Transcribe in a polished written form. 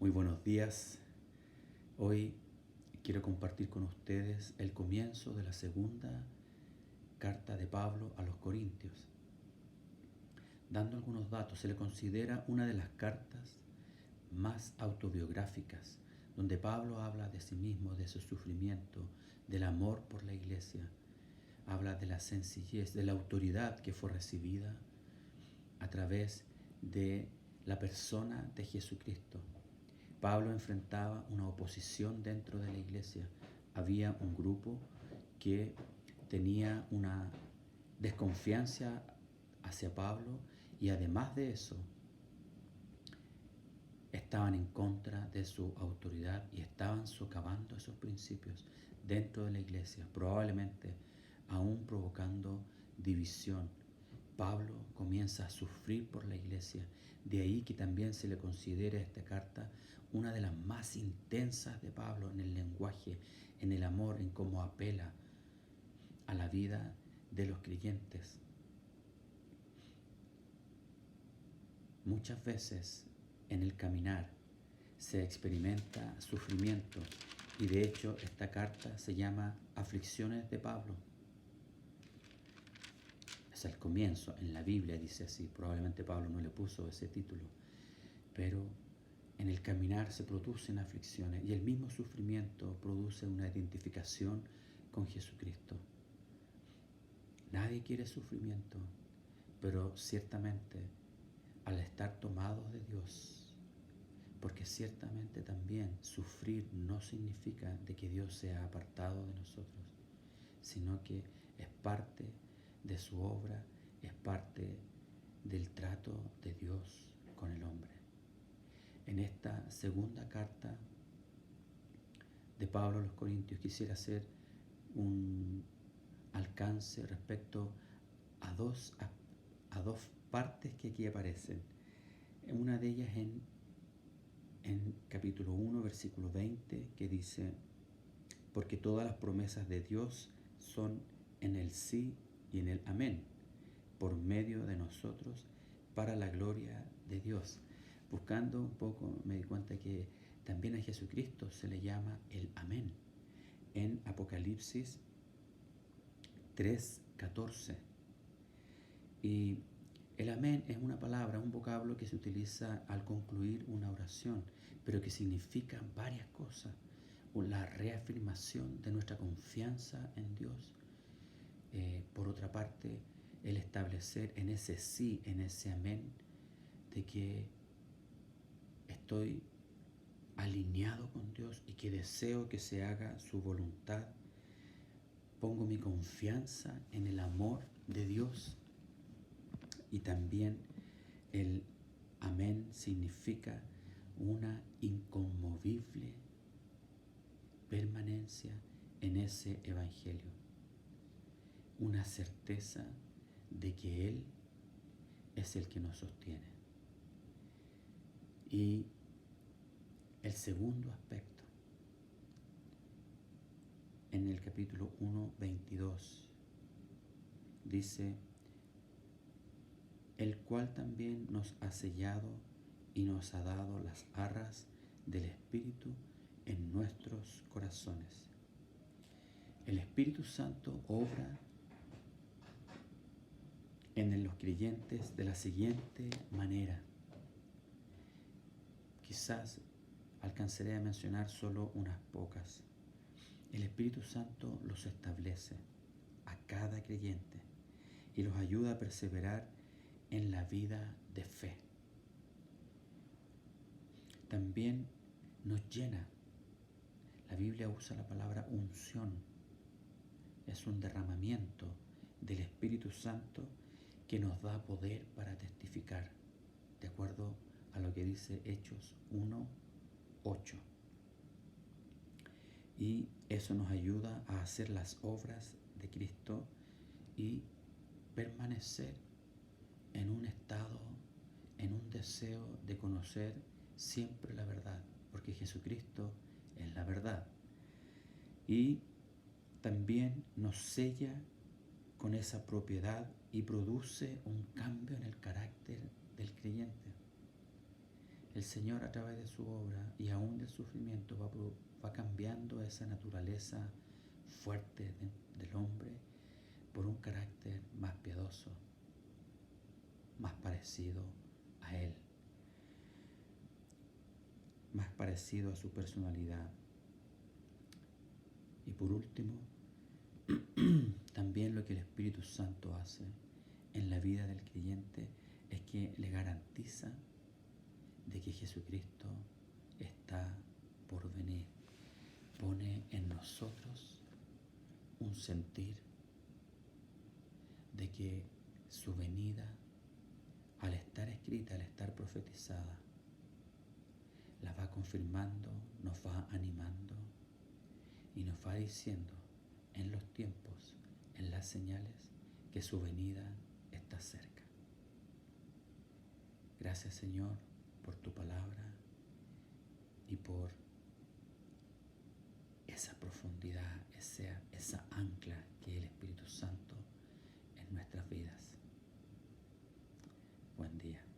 Muy buenos días. Hoy quiero compartir con ustedes el comienzo de la segunda carta de Pablo a los Corintios. Dando algunos datos, se le considera una de las cartas más autobiográficas, donde Pablo habla de sí mismo, de su sufrimiento, del amor por la iglesia, habla de la sencillez, de la autoridad que fue recibida a través de la persona de Jesucristo. Pablo enfrentaba una oposición dentro de la iglesia. Había un grupo que tenía una desconfianza hacia Pablo y además de eso estaban en contra de su autoridad y estaban socavando esos principios dentro de la iglesia, probablemente aún provocando división. Pablo comienza a sufrir por la iglesia, de ahí que también se le considera esta carta una de las más intensas de Pablo en el lenguaje, en el amor, en cómo apela a la vida de los creyentes. Muchas veces en el caminar se experimenta sufrimiento y de hecho esta carta se llama Aflicciones de Pablo. Es el comienzo, en la Biblia dice así, probablemente Pablo no le puso ese título, pero en el caminar se producen aflicciones y el mismo sufrimiento produce una identificación con Jesucristo. Nadie quiere sufrimiento, pero ciertamente al estar tomados de Dios, porque ciertamente también sufrir no significa de que Dios sea apartado de nosotros, sino que es parte de su obra, es parte del trato de Dios con el hombre. En esta segunda carta de Pablo a los Corintios quisiera hacer un alcance respecto a dos partes que aquí aparecen. Una de ellas en capítulo 1, versículo 20, que dice: porque todas las promesas de Dios son en el sí y en el amén, por medio de nosotros, para la gloria de Dios. Buscando un poco me di cuenta que también a Jesucristo se le llama el amén. En Apocalipsis 3:14. Y el amén es una palabra, un vocablo que se utiliza al concluir una oración, pero que significa varias cosas. La reafirmación de nuestra confianza en Dios. Por otra parte, el establecer en ese sí, en ese amén, de que estoy alineado con Dios y que deseo que se haga su voluntad. Pongo mi confianza en el amor de Dios. Y también el amén significa una inconmovible permanencia en ese evangelio. Una certeza de que Él es el que nos sostiene. Y el segundo aspecto, en el capítulo 1:22, dice: el cual también nos ha sellado y nos ha dado las arras del Espíritu en nuestros corazones. El Espíritu Santo obra en los creyentes de la siguiente manera. Quizás alcanzaré a mencionar solo unas pocas. El Espíritu Santo los establece a cada creyente y los ayuda a perseverar en la vida de fe. También nos llena. La Biblia usa la palabra unción. Es un derramamiento del Espíritu Santo que nos da poder para testificar, de acuerdo a lo que dice Hechos 1:8. Y eso nos ayuda a hacer las obras de Cristo y permanecer en un estado, en un deseo de conocer siempre la verdad, porque Jesucristo es la verdad. Y también nos sella con esa propiedad y produce un cambio en el carácter del creyente. el Señor a través de su obra y aún del sufrimiento va cambiando esa naturaleza fuerte del hombre por un carácter más piadoso, más parecido a Él, más parecido a su personalidad. Y por último, también lo que el Espíritu Santo hace en la vida del creyente es que le garantiza de que Jesucristo está por venir. Pone en nosotros un sentir de que su venida, al estar escrita, al estar profetizada, la va confirmando, nos va animando y nos va diciendo en los tiempos, en las señales, que su venida está cerca. Gracias, Señor, por tu palabra y por esa profundidad, esa ancla que es el Espíritu Santo en nuestras vidas. Buen día.